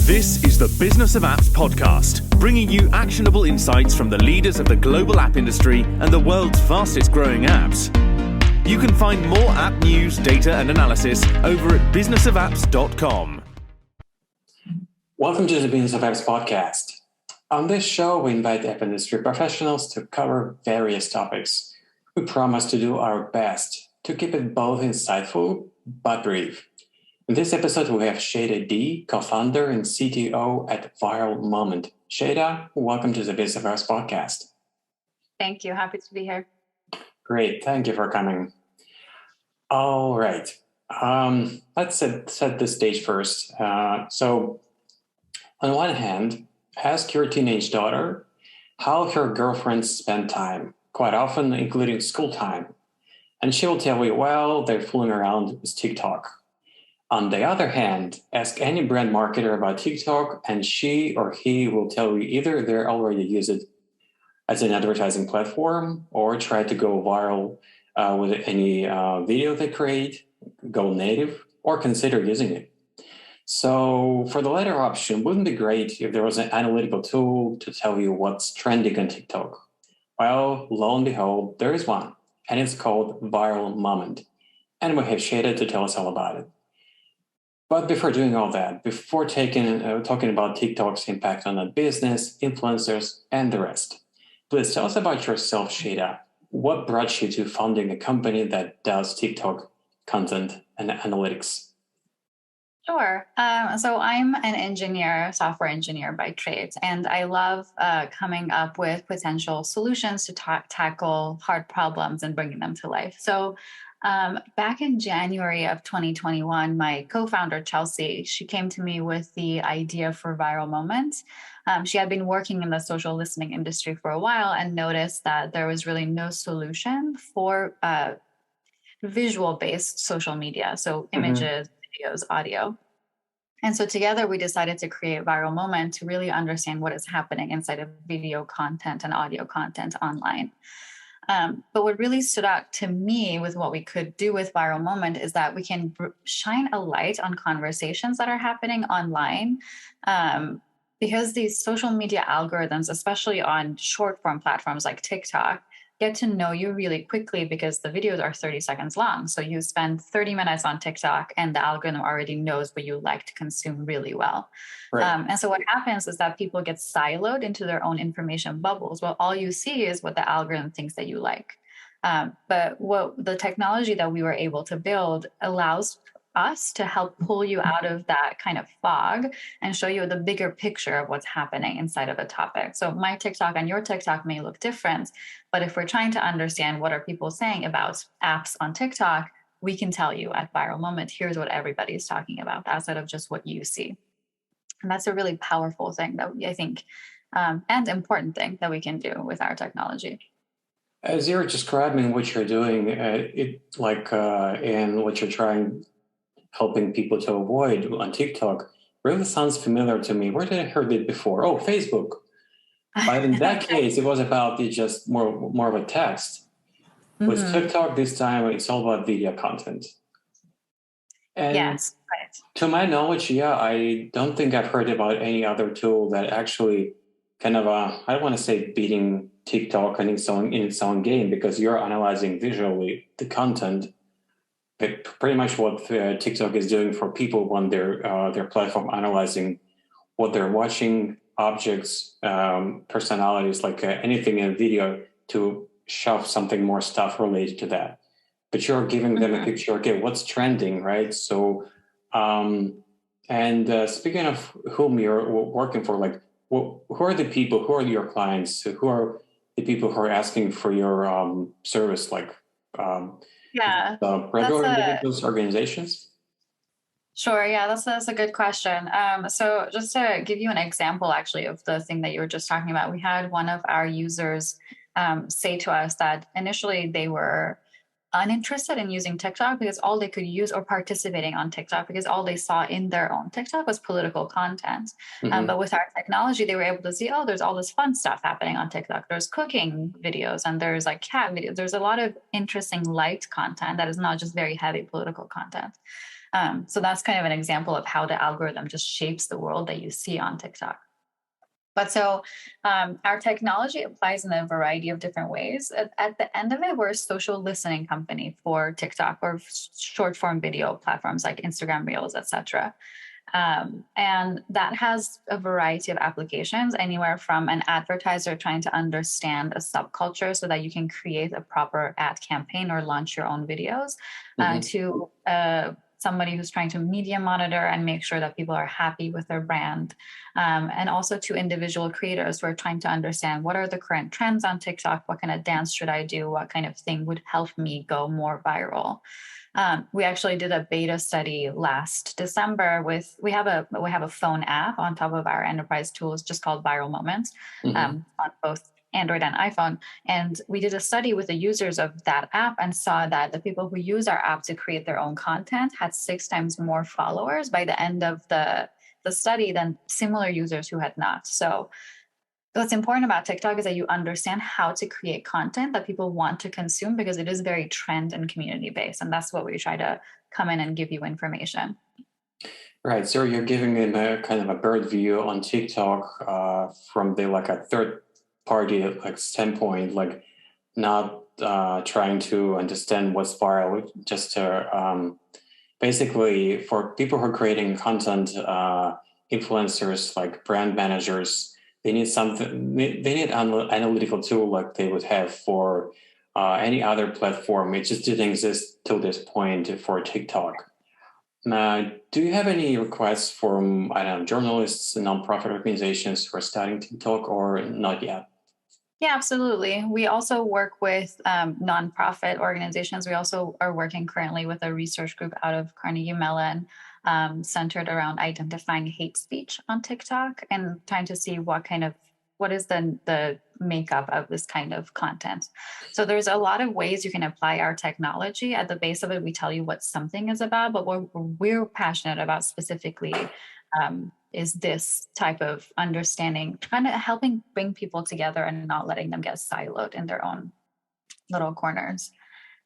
This is the Business of Apps podcast, bringing you actionable insights from the leaders of the global app industry and the world's fastest growing apps. You can find more app news, data, and analysis over at businessofapps.com. Welcome to the Business of Apps podcast. On this show, we invite app industry professionals to cover various topics. We promise to do our best to keep it both insightful but brief. In this episode, we have Sheyda D, co-founder and CTO at ViralMoment. Sheyda, welcome to the Business of Apps podcast. Thank you. Happy to be here. Great. Thank you for coming. All right. Let's set the stage first. So, on one hand, ask your teenage daughter how her girlfriends spend time, quite often including school time. And she will tell you, well, they're fooling around with TikTok. On the other hand, ask any brand marketer about TikTok, and she or he will tell you either they already use it as an advertising platform or try to go viral with any video they create, go native, or consider using it. So for the latter option, wouldn't it be great if there was an analytical tool to tell you what's trending on TikTok? Well, lo and behold, there is one, and it's called ViralMoment. And we have Sheyda to tell us all about it. But before doing all that, before talking about TikTok's impact on the business, influencers, and the rest, please tell us about yourself, Sheyda. What brought you to founding a company that does TikTok content and analytics? Sure. So I'm an engineer, software engineer by trade, and I love coming up with potential solutions to tackle hard problems and bringing them to life. So back in January of 2021, my co-founder, Chelsea, she came to me with the idea for ViralMoment. She had been working in the social listening industry for a while and noticed that there was really no solution for visual-based social media, so images, videos, audio. And so together we decided to create ViralMoment to really understand what is happening inside of video content and audio content online. But what really stood out to me with what we could do with ViralMoment is that we can shine a light on conversations that are happening online, because these social media algorithms, especially on short form platforms like TikTok, get to know you really quickly because the videos are 30 seconds long. So you spend 30 minutes on TikTok and the algorithm already knows what you like to consume really well. Right. And so what happens is that people get siloed into their own information bubbles. Well, all you see is what the algorithm thinks that you like. But what the technology that we were able to build allows us to help pull you out of that kind of fog and show you the bigger picture of what's happening inside of a topic. So my TikTok and your TikTok may look different, but if we're trying to understand what are people saying about apps on TikTok, we can tell you at ViralMoment, here's what everybody's talking about, outside of just what you see. And that's a really powerful thing that I think, and important thing that we can do with our technology. As you're describing what you're doing, and what you're trying helping people to avoid on TikTok really sounds familiar to me. Where did I heard it before? Oh, Facebook. But in that case, it was about just more of a text. With TikTok this time, it's all about video content. And yes, right. To my knowledge, I don't think I've heard about any other tool that actually kind of, I don't want to say beating TikTok in its own game, because you're analyzing visually the content. Pretty much what TikTok is doing for people on their platform, analyzing what they're watching, objects, personalities, like anything in video to shove something more stuff related to that. But you're giving them a picture, okay, what's trending, right? So, speaking of whom you're working for, like, who are the people, who are your clients, who are the people who are asking for your service, like, regular individuals, organizations? Sure. Yeah, that's a good question. So just to give you an example, actually, of the thing that you were just talking about, we had one of our users say to us that initially they were uninterested in using TikTok because all they could use, or participating on TikTok because all they saw in their own TikTok was political content. But with our technology, they were able to see, oh, there's all this fun stuff happening on TikTok. There's cooking videos and there's like cat videos. There's a lot of interesting light content that is not just very heavy political content. So that's kind of an example of how the algorithm just shapes the world that you see on TikTok. But so our technology applies in a variety of different ways. At the end of it, we're a social listening company for TikTok or short form video platforms like Instagram Reels, etc. And that has a variety of applications, anywhere from an advertiser trying to understand a subculture so that you can create a proper ad campaign or launch your own videos, to somebody who's trying to media monitor and make sure that people are happy with their brand. And also to individual creators who are trying to understand what are the current trends on TikTok, what kind of dance should I do, what kind of thing would help me go more viral. We actually did a beta study last December we have a phone app on top of our enterprise tools just called ViralMoment, on both Android and iPhone. And we did a study with the users of that app and saw that the people who use our app to create their own content had 6 times more followers by the end of the study than similar users who had not. So what's important about TikTok is that you understand how to create content that people want to consume, because it is very trend and community based. And that's what we try to come in and give you information. Right. So you're giving them a kind of a bird view on TikTok from the like a third party like standpoint, like not trying to understand what's viral, just to basically for people who are creating content, influencers like brand managers, they need something. They need an analytical tool like they would have for any other platform. It just didn't exist till this point for TikTok. Do you have any requests from, I don't know, journalists and nonprofit organizations who are starting TikTok, or not yet? Yeah, absolutely. We also work with nonprofit organizations. We also are working currently with a research group out of Carnegie Mellon, centered around identifying hate speech on TikTok and trying to see what is the makeup of this kind of content. So there's a lot of ways you can apply our technology. At the base of it, we tell you what something is about, but what we're passionate about specifically is this type of understanding, kind of helping bring people together and not letting them get siloed in their own little corners.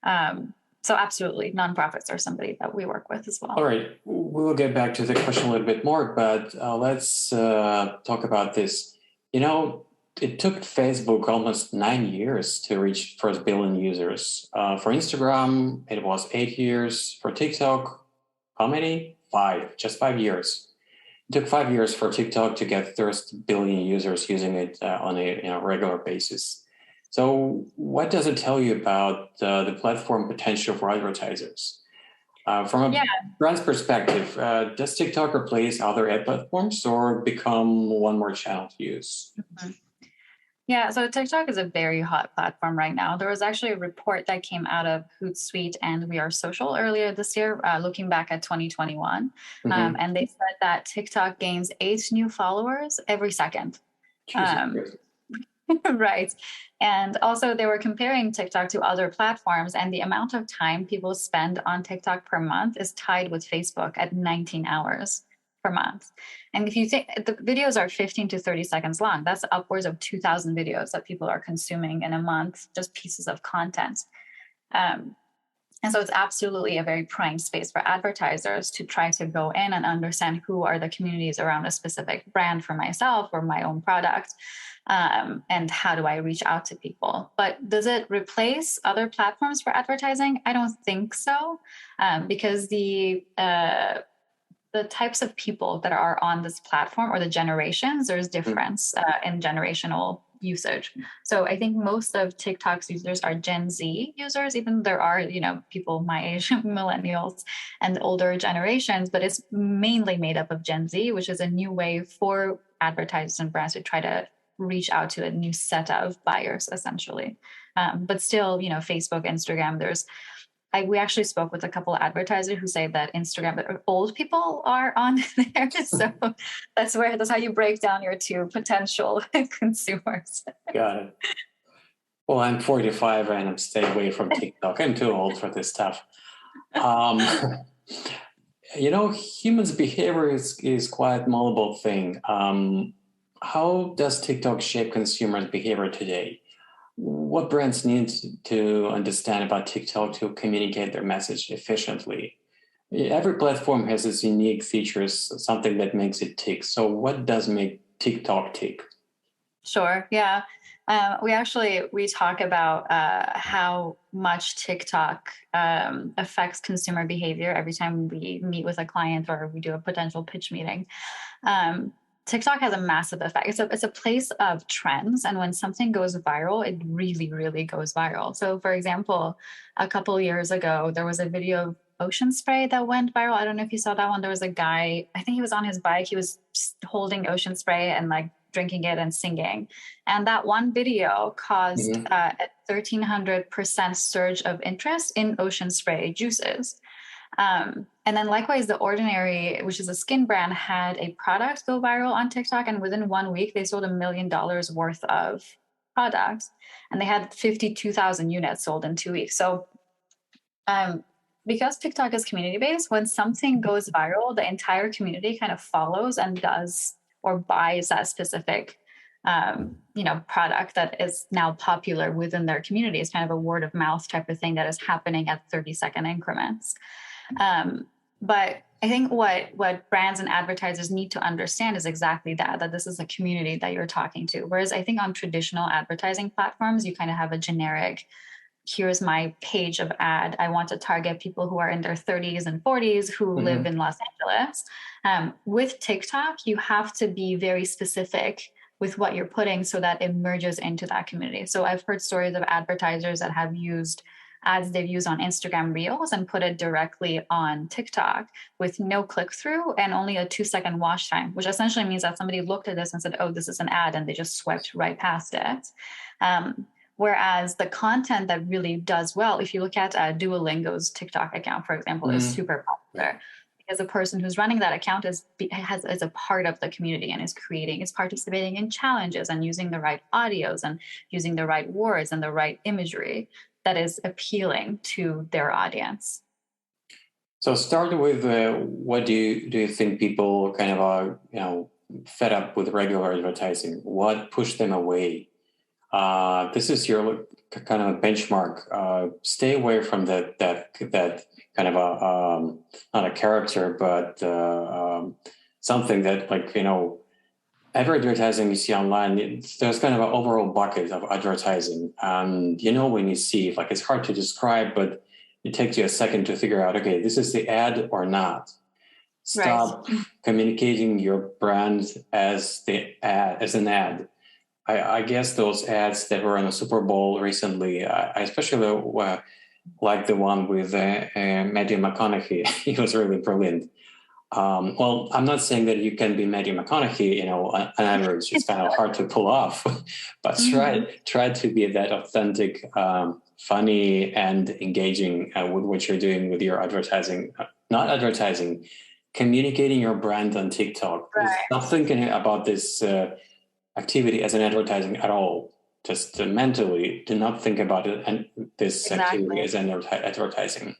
So absolutely, nonprofits are somebody that we work with as well. All right, we will get back to the question a little bit more, but let's talk about this. You know, it took Facebook almost 9 years to reach first billion users. For Instagram, it was 8 years. For TikTok, how many? 5, just 5 years. It took 5 years for TikTok to get first billion users using it on a regular basis. So what does it tell you about the platform potential for advertisers? From a brand's perspective, does TikTok replace other ad platforms or become one more channel to use? Mm-hmm. Yeah, so TikTok is a very hot platform right now. There was actually a report that came out of Hootsuite and We Are Social earlier this year, looking back at 2021. And they said that TikTok gains 8 new followers every second. Right. And also they were comparing TikTok to other platforms, and the amount of time people spend on TikTok per month is tied with Facebook at 19 hours per month. And if you think the videos are 15 to 30 seconds long, that's upwards of 2,000 videos that people are consuming in a month, just pieces of content. And so it's absolutely a very prime space for advertisers to try to go in and understand who are the communities around a specific brand for myself or my own product, and how do I reach out to people. But does it replace other platforms for advertising? I don't think so, because the types of people that are on this platform, or the generations, there's difference in generational usage. So I think most of TikTok's users are Gen Z users, even there are, people my age, millennials and older generations, but it's mainly made up of Gen Z, which is a new way for advertisers and brands to try to reach out to a new set of buyers, essentially. But still, Facebook, Instagram, we actually spoke with a couple of advertisers who say that Instagram, old people are on there. So that's how you break down your 2 potential consumers. Got it. Well, I'm 45 and I'm staying away from TikTok. I'm too old for this stuff. Humans' behavior is quite a malleable thing. How does TikTok shape consumers' behavior today? What brands need to understand about TikTok to communicate their message efficiently? Every platform has its unique features, something that makes it tick. So what does make TikTok tick? Sure. Yeah. We talk about how much TikTok affects consumer behavior every time we meet with a client or we do a potential pitch meeting. TikTok has a massive effect. It's a place of trends, and when something goes viral, it really, really goes viral. So, for example, a couple years ago, there was a video of ocean spray that went viral. I don't know if you saw that one. There was a guy, I think he was on his bike. He was holding ocean spray and like drinking it and singing. And that one video caused a 1,300% surge of interest in ocean spray juices. And then likewise, The Ordinary, which is a skin brand, had a product go viral on TikTok. And within 1 week, they sold $1 million worth of products. And they had 52,000 units sold in 2 weeks. So because TikTok is community-based, when something goes viral, the entire community kind of follows and does or buys that specific product that is now popular within their community. It's kind of a word of mouth type of thing that is happening at 30-second increments. But I think what brands and advertisers need to understand is exactly that this is a community that you're talking to. Whereas I think on traditional advertising platforms, you kind of have a generic, here's my page of ad. I want to target people who are in their 30s and 40s who live in Los Angeles. With TikTok, you have to be very specific with what you're putting so that it merges into that community. So I've heard stories of advertisers that have used ads they've used on Instagram Reels and put it directly on TikTok with no click-through and only a 2-second watch time, which essentially means that somebody looked at this and said, oh, this is an ad, and they just swiped right past it. Whereas the content that really does well, if you look at Duolingo's TikTok account, for example, is super popular because the person who's running that account is a part of the community and is participating in challenges and using the right audios and using the right words and the right imagery that is appealing to their audience. So start with what do you think people kind of are fed up with regular advertising? What pushed them away? This is your kind of a benchmark. Stay away from that kind of a not a character, but something that every advertising you see online, there's kind of an overall bucket of advertising. And when you see it's hard to describe, but it takes you a second to figure out, okay, this is the ad or not. Stop communicating your brand as an ad. I guess those ads that were on the Super Bowl recently, I especially like the one with Matthew McConaughey. He was really brilliant. Well, I'm not saying that you can be Matthew McConaughey, on average. It's kind of hard to pull off, but try to be that authentic, funny, and engaging with what you're doing with your advertising. Not advertising, communicating your brand on TikTok. Right. Not thinking about this activity as an advertising at all. Just mentally, do not think about it and this activity as an advertising.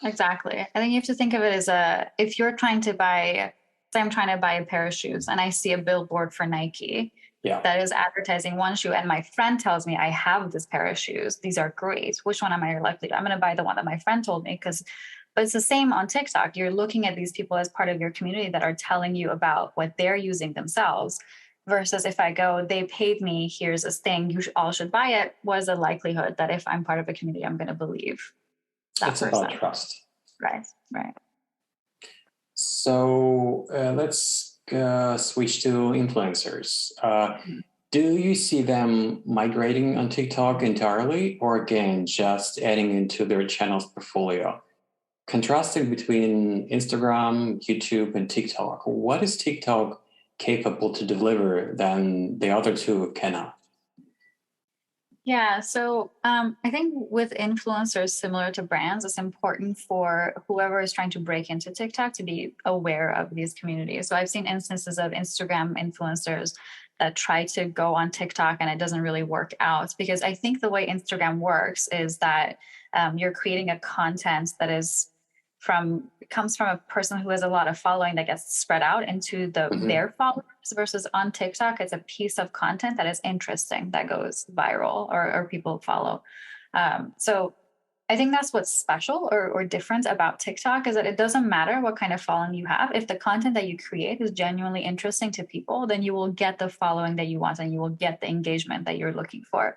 Exactly. I think you have to think of it as if you're trying to buy, say I'm trying to buy a pair of shoes and I see a billboard for Nike that is advertising one shoe and my friend tells me I have this pair of shoes. These are great. Which one am I likely to? I'm going to buy the one that my friend told me but it's the same on TikTok. You're looking at these people as part of your community that are telling you about what they're using themselves versus if I go, they paid me, here's this thing, you all should buy it. What is the likelihood that if I'm part of a community, I'm going to believe that it's person? About trust. Right. So let's switch to influencers. Do you see them migrating on TikTok entirely, or again, just adding into their channel's portfolio? Contrasting between Instagram, YouTube, and TikTok, what is TikTok capable to deliver than the other two cannot? Yeah, so I think with influencers similar to brands, it's important for whoever is trying to break into TikTok to be aware of these communities. So I've seen instances of Instagram influencers that try to go on TikTok and it doesn't really work out, because I think the way Instagram works is that you're creating a content that comes from a person who has a lot of following that gets spread out into their followers, versus on TikTok, it's a piece of content that is interesting that goes viral or people follow. So I think that's what's special or different about TikTok is that it doesn't matter what kind of following you have. If the content that you create is genuinely interesting to people, then you will get the following that you want and you will get the engagement that you're looking for.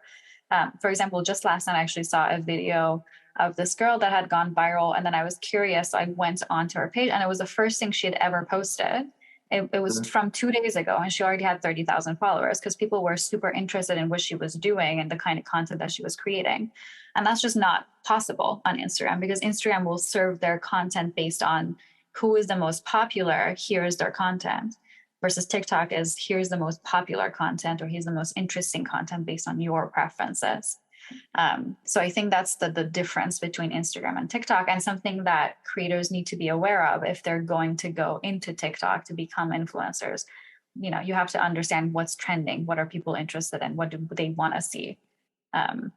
For example, just last night, I actually saw a video of this girl that had gone viral. And then I was curious. So I went onto her page and it was the first thing she had ever posted. It was from 2 days ago and she already had 30,000 followers because people were super interested in what she was doing and the kind of content that she was creating. And that's just not possible on Instagram because Instagram will serve their content based on who is the most popular, here's their content, versus TikTok is here's the most popular content or here's the most interesting content based on your preferences. So I think that's the difference between Instagram and TikTok, and something that creators need to be aware of if they're going to go into TikTok to become influencers. You have to understand what's trending, what are people interested in, what do they want to see, and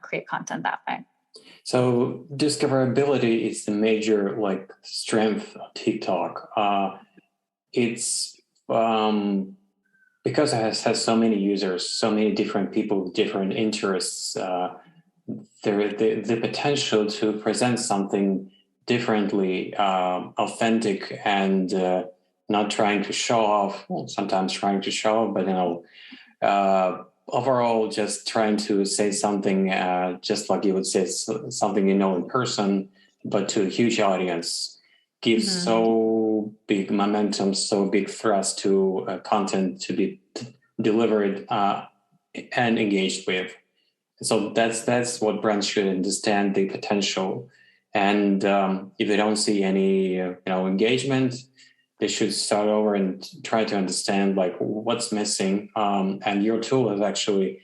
create content that way. So discoverability is the major strength of TikTok. It's because it has so many users, so many different people with different interests, the potential to present something differently, authentic, and not trying to show off. Well, sometimes trying to show off, but overall, just trying to say something just like you would say something in person, but to a huge audience. Gives so big momentum, so big thrust to content to be delivered and engaged with. So that's what brands should understand, the potential. And if they don't see any engagement, they should start over and try to understand what's missing. And your tool is actually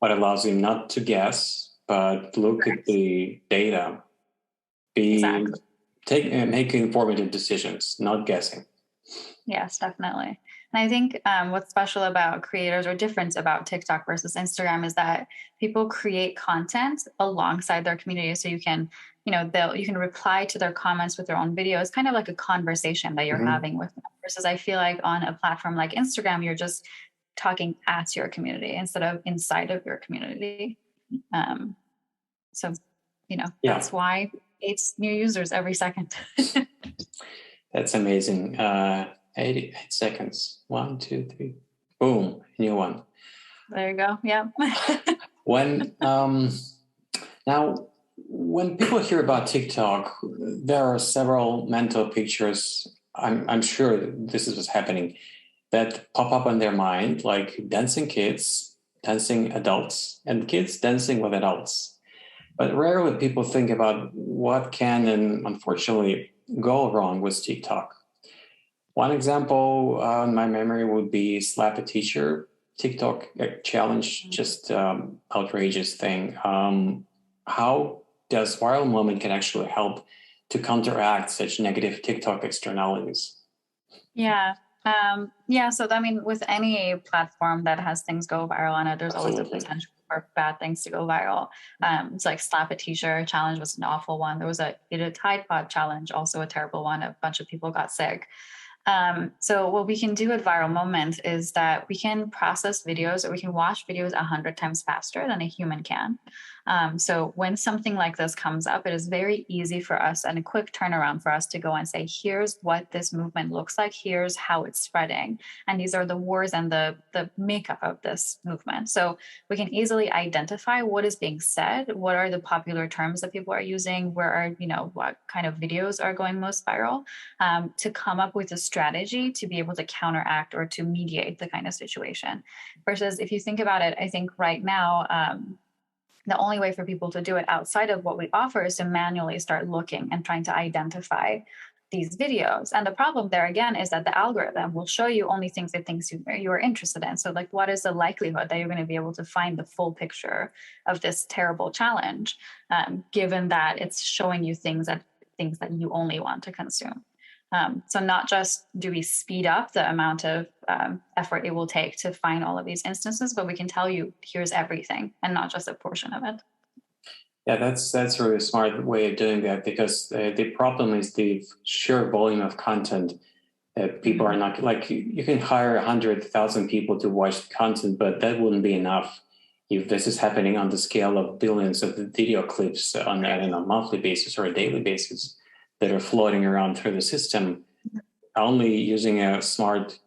what allows you not to guess, but look at the data. Exactly. Make informative decisions, not guessing. Yes, definitely. And I think what's special about creators or different about TikTok versus Instagram is that people create content alongside their community. So you can, you can reply to their comments with their own videos, kind of like a conversation that you're having with them. Versus I feel like on a platform like Instagram, you're just talking at your community instead of inside of your community. That's why it's new users every second. That's amazing. 88 seconds. 1, 2, 3. Boom. New one. There you go. Yeah. Now, when people hear about TikTok, there are several mental pictures. I'm sure this is what's happening that pop up in their mind, like dancing kids, dancing adults, and kids dancing with adults. But rarely people think about what can and unfortunately go wrong with TikTok. One example in my memory would be Slap a Teacher TikTok challenge, just outrageous thing. How does ViralMoment can actually help to counteract such negative TikTok externalities? Yeah. So with any platform that has things go viral on it, there's always a potential for bad things to go viral. It's like Slap a Teacher challenge was an awful one. There was a Tide Pod challenge, also a terrible one. A bunch of people got sick. So what we can do at ViralMoment is that we can process videos, or we can watch videos 100 times faster than a human can. So when something like this comes up, it is very easy for us and a quick turnaround for us to go and say, here's what this movement looks like. Here's how it's spreading. And these are the words and the makeup of this movement. So we can easily identify what is being said. What are the popular terms that people are using? Where are, what kind of videos are going most viral, to come up with a strategy to be able to counteract or to mediate the kind of situation. Versus if you think about it, I think right now, the only way for people to do it outside of what we offer is to manually start looking and trying to identify these videos. And the problem there again is that the algorithm will show you only things it thinks you are interested in. So what is the likelihood that you're going to be able to find the full picture of this terrible challenge, given that it's showing you things that you only want to consume? So not just do we speed up the amount of effort it will take to find all of these instances, but we can tell you here's everything and not just a portion of it. Yeah, that's a really smart way of doing that, because the problem is the sheer volume of content. People are not you can hire 100,000 people to watch the content, but that wouldn't be enough if this is happening on the scale of billions of video clips on a monthly basis or a daily basis that are floating around through the system, only using a smart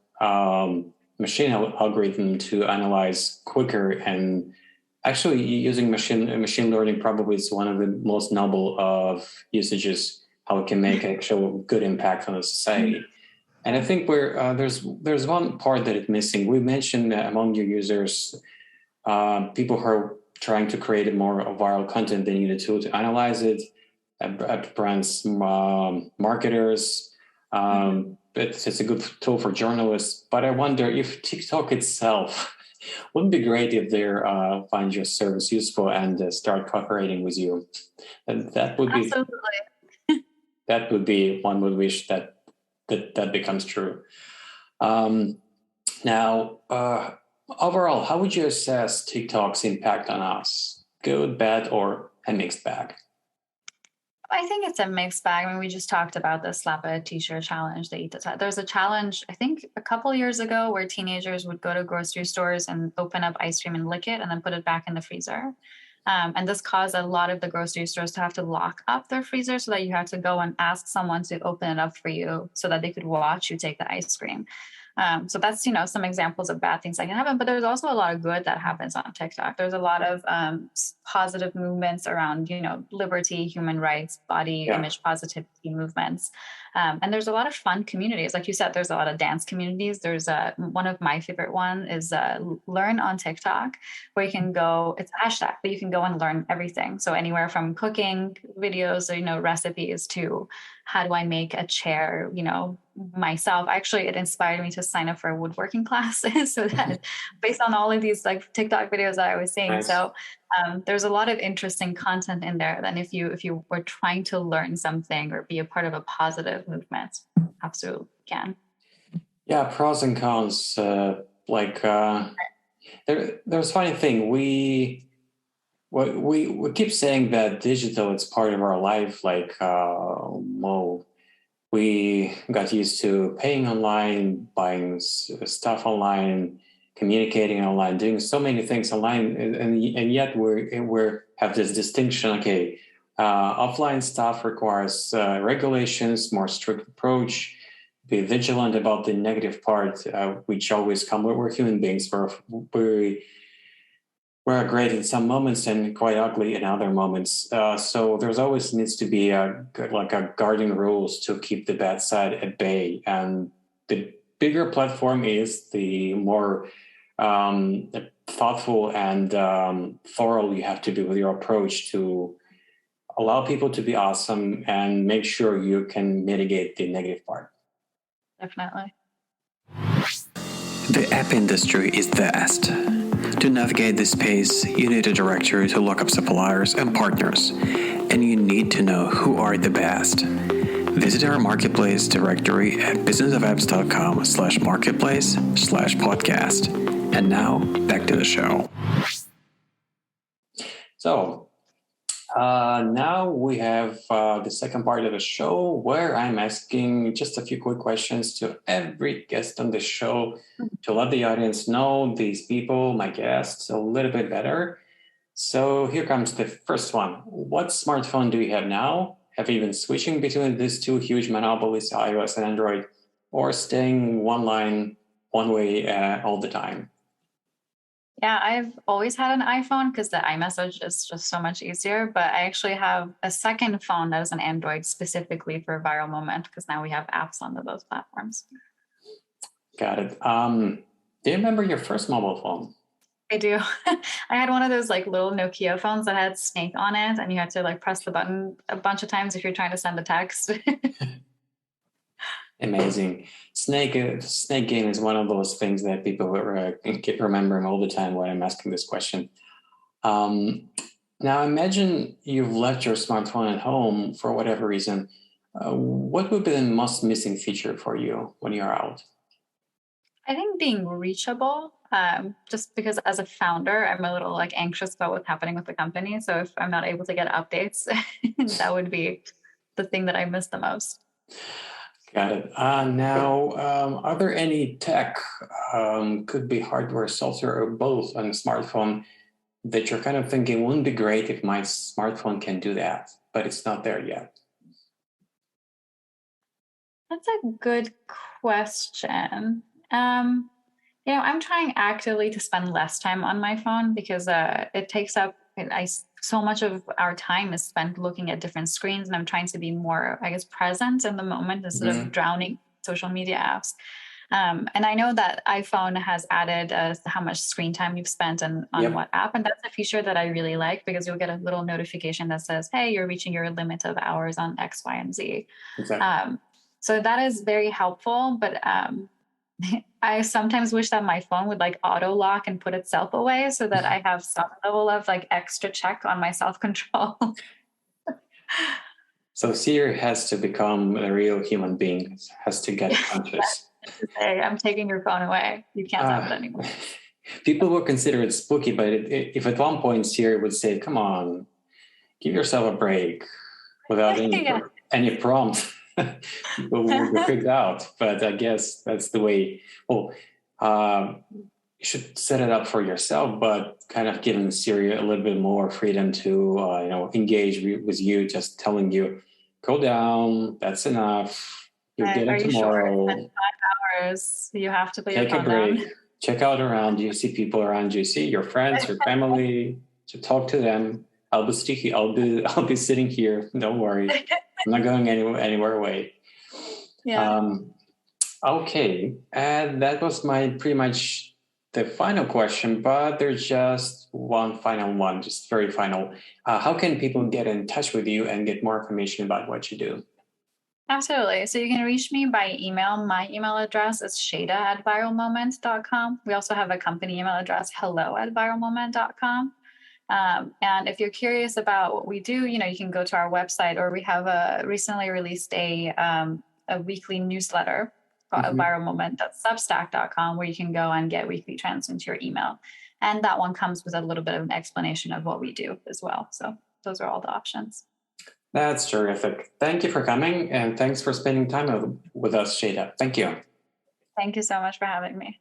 machine algorithm to analyze quicker, and actually using machine learning probably is one of the most noble of usages, how it can make actual good impact on the society. And I think there's one part that is missing. We mentioned that among your users, people who are trying to create more viral content, they need a tool to analyze it. Brands, marketers. It's a good tool for journalists. But I wonder if TikTok itself wouldn't be great if they find your service useful and start cooperating with you. And that would be Absolutely. that would be one would wish that becomes true. Now, overall, how would you assess TikTok's impact on us? Good, bad, or a mixed bag? I think it's a mixed bag. I mean, we just talked about the slap a t-shirt challenge, the eat the tut. There's a challenge, I think a couple years ago, where teenagers would go to grocery stores and open up ice cream and lick it and then put it back in the freezer. And this caused a lot of the grocery stores to have to lock up their freezer so that you have to go and ask someone to open it up for you so that they could watch you take the ice cream. So that's, some examples of bad things that can happen, but there's also a lot of good that happens on TikTok. There's a lot of positive movements around, liberty, human rights, body image positivity movements. And there's a lot of fun communities. Like you said, there's a lot of dance communities. There's one of my favorite one is Learn on TikTok, where you can go, it's a hashtag, but you can go and learn everything. So anywhere from cooking videos, or, recipes to how do I make a chair, myself. Actually, it inspired me to sign up for woodworking classes so that based on all of these like TikTok videos that I was seeing. Nice. So there's a lot of interesting content in there. Then if you were trying to learn something or be a part of a positive movement, absolutely can. Yeah, pros and cons. There's a funny thing. We keep saying that digital is part of our life. We got used to paying online, buying stuff online, communicating online, doing so many things online, and yet we have this distinction. Okay, offline stuff requires regulations, more strict approach. Be vigilant about the negative part, which always come. We're human beings. We're great in some moments and quite ugly in other moments. So there's always needs to be a guarding rules to keep the bad side at bay. And the bigger platform is, the more thoughtful and thorough you have to be with your approach to allow people to be awesome and make sure you can mitigate the negative part. Definitely. The app industry is vast. To navigate this space, you need a directory to look up suppliers and partners, and you need to know who are the best. Visit our marketplace directory at businessofapps.com/marketplace/podcast. And now, back to the show. So, now we have the second part of the show where I'm asking just a few quick questions to every guest on the show to let the audience know these people, my guests, a little bit better. So here comes the first one. What smartphone do you have now? Have you been switching between these two huge monopolies, iOS and Android, or staying one way all the time? Yeah, I've always had an iPhone because the iMessage is just so much easier. But I actually have a second phone that is an Android specifically for ViralMoment because now we have apps on those platforms. Got it. Do you remember your first mobile phone? I do. I had one of those little Nokia phones that had Snake on it, and you had to press the button a bunch of times if you're trying to send a text. Amazing. Snake game is one of those things that people keep remembering all the time when I'm asking this question. Now imagine you've left your smartphone at home for whatever reason. What would be the most missing feature for you when you're out? I think being reachable, just because as a founder, I'm a little anxious about what's happening with the company. So if I'm not able to get updates, that would be the thing that I miss the most. Got it. Now, are there any tech, could be hardware, software, or both on a smartphone that you're kind of thinking, wouldn't be great if my smartphone can do that, but it's not there yet? That's a good question. I'm trying actively to spend less time on my phone because it takes up so much of our time is spent looking at different screens, and I'm trying to be more, I guess, present in the moment instead of drowning social media apps. And I know that iPhone has added how much screen time you've spent on what app. And that's a feature that I really like because you'll get a little notification that says, hey, you're reaching your limit of hours on X, Y, and Z. Exactly. So that is very helpful. But I sometimes wish that my phone would like auto lock and put itself away so that I have some level of like extra check on my self-control. So Siri has to become a real human being, has to get conscious. I'm taking your phone away. You can't have it anymore. People will consider it spooky, but if at one point Siri would say, come on, give yourself a break without any prompt, people will be freaked out. But I guess that's the way. Well, you should set it up for yourself, but kind of giving Siri a little bit more freedom to engage with you, just telling you, go down, that's enough. You'll get it tomorrow. Sure? 5 hours, you have to put Take your phone a break. down. Check out around. You see people around you. See your friends, your family. To talk to them. I'll be sticky. I'll be sitting here. Don't worry. I'm not going anywhere away. Yeah. Okay, and that was pretty much the final question. But there's just one final one, just very final. How can people get in touch with you and get more information about what you do? Absolutely. So you can reach me by email. My email address is sheyda@viralmoment.com. We also have a company email address, hello@viralmoment.com. And if you're curious about what we do, you can go to our website, or we have recently released a weekly newsletter called ViralMoment.substack.com, where you can go and get weekly trends into your email. And that one comes with a little bit of an explanation of what we do as well. So those are all the options. That's terrific. Thank you for coming, and thanks for spending time with us, Sheyda. Thank you. Thank you so much for having me.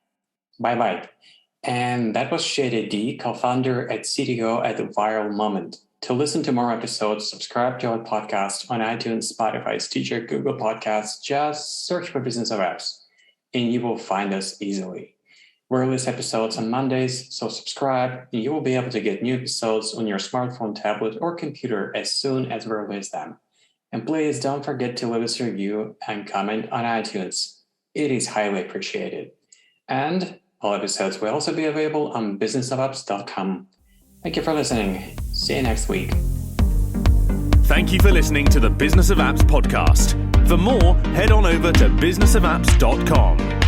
Bye-bye. And that was Sheyda D, co-founder at CTO at ViralMoment. To listen to more episodes, subscribe to our podcast on iTunes, Spotify, Stitcher, Google Podcasts. Just search for Business of Apps, and you will find us easily. We release episodes on Mondays, so subscribe, and you will be able to get new episodes on your smartphone, tablet, or computer as soon as we release them. And please don't forget to leave us a review and comment on iTunes. It is highly appreciated. And all episodes will also be available on businessofapps.com. Thank you for listening. See you next week. Thank you for listening to the Business of Apps podcast. For more, head on over to businessofapps.com.